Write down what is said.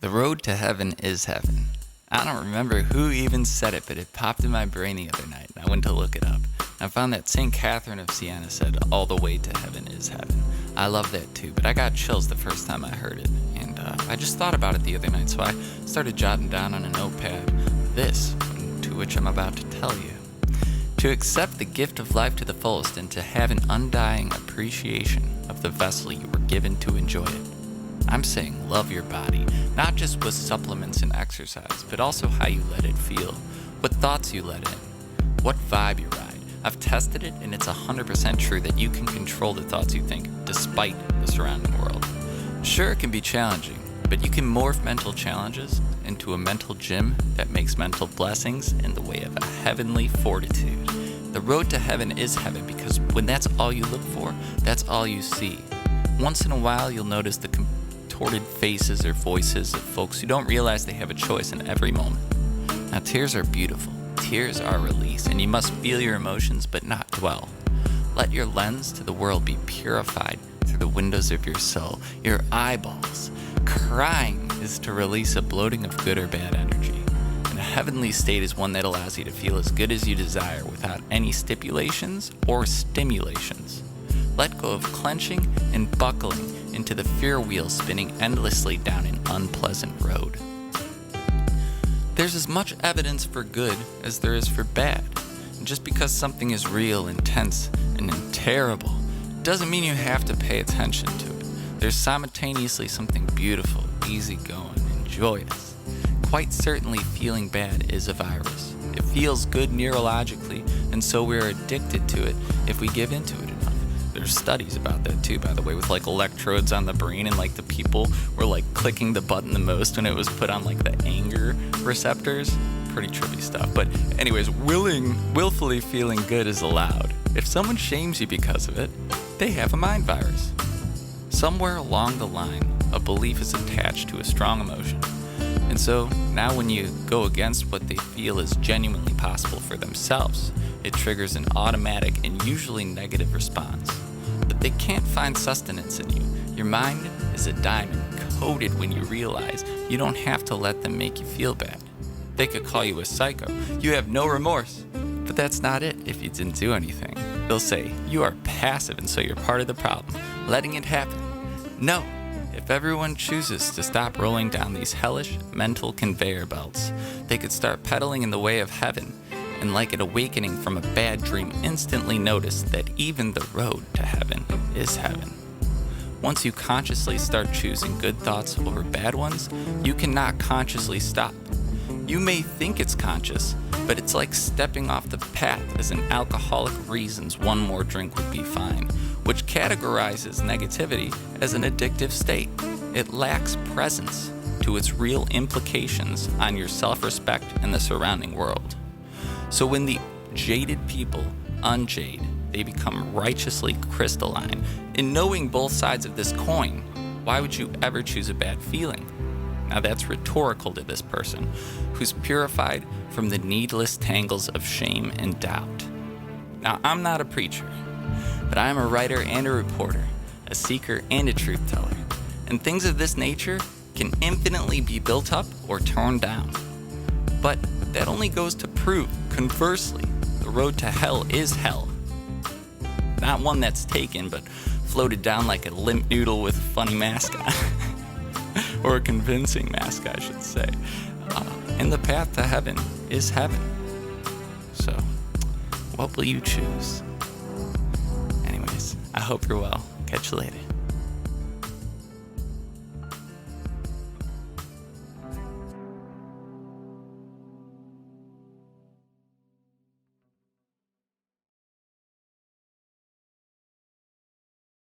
The road to heaven is heaven. I don't remember who even said it, but it popped in my brain the other night, and I went to look it up. I found that St. Catherine of Siena said, all the way to heaven is heaven. I love that too, but I got chills the first time I heard it, and I just thought about it the other night, so I started jotting down on a notepad this, to which I'm about to tell you. To accept the gift of life to the fullest and to have an undying appreciation of the vessel you were given to enjoy it. I'm saying love your body, not just with supplements and exercise, but also how you let it feel, what thoughts you let in, what vibe you ride. I've tested it, and it's 100% true that you can control the thoughts you think, despite the surrounding world. Sure, it can be challenging, but you can morph mental challenges into a mental gym that makes mental blessings in the way of a heavenly fortitude. The road to heaven is heaven because when that's all you look for, that's all you see. Once in a while, you'll notice the contorted faces or voices of folks who don't realize they have a choice in every moment. Now, tears are beautiful. Tears are release, and you must feel your emotions but not dwell. Let your lens to the world be purified through the windows of your soul, your eyeballs. Crying is to release a bloating of good or bad energy. And a heavenly state is one that allows you to feel as good as you desire without any stipulations or stimulations. Let go of clenching and buckling into the fear wheel spinning endlessly down an unpleasant road. There's as much evidence for good as there is for bad. And just because something is real, intense, and terrible, doesn't mean you have to pay attention to it. There's simultaneously something beautiful, easygoing, and joyous. Quite certainly feeling bad is a virus. It feels good neurologically, and so we're addicted to it if we give into it enough. There's studies about that too, by the way, with like electrodes on the brain, and like the people were like clicking the button the most when it was put on like the anger receptors. Pretty trippy stuff. But anyways, willfully feeling good is allowed. If someone shames you because of it, they have a mind virus. Somewhere along the line, a belief is attached to a strong emotion. And so now when you go against what they feel is genuinely possible for themselves, it triggers an automatic and usually negative response. But they can't find sustenance in you. Your mind is a diamond coated when you realize you don't have to let them make you feel bad. They could call you a psycho. You have no remorse. But that's not it if you didn't do anything. They'll say, you are passive and so you're part of the problem, letting it happen. No. If everyone chooses to stop rolling down these hellish mental conveyor belts, they could start pedaling in the way of heaven, and like an awakening from a bad dream, instantly notice that even the road to heaven is heaven. Once you consciously start choosing good thoughts over bad ones, you cannot consciously stop. You may think it's conscious, but it's like stepping off the path as an alcoholic reasons one more drink would be fine, which categorizes negativity as an addictive state. It lacks presence to its real implications on your self-respect and the surrounding world. So when the jaded people unjade, they become righteously crystalline. In knowing both sides of this coin, why would you ever choose a bad feeling? Now that's rhetorical to this person, who's purified from the needless tangles of shame and doubt. Now I'm not a preacher, but I am a writer and a reporter, a seeker and a truth teller. And things of this nature can infinitely be built up or torn down. But that only goes to prove, conversely, the road to hell is hell. Not one that's taken, but floated down like a limp noodle with a funny mask on. Or a convincing mask, I should say. And the path to heaven is heaven. So, what will you choose? Anyways, I hope you're well. Catch you later.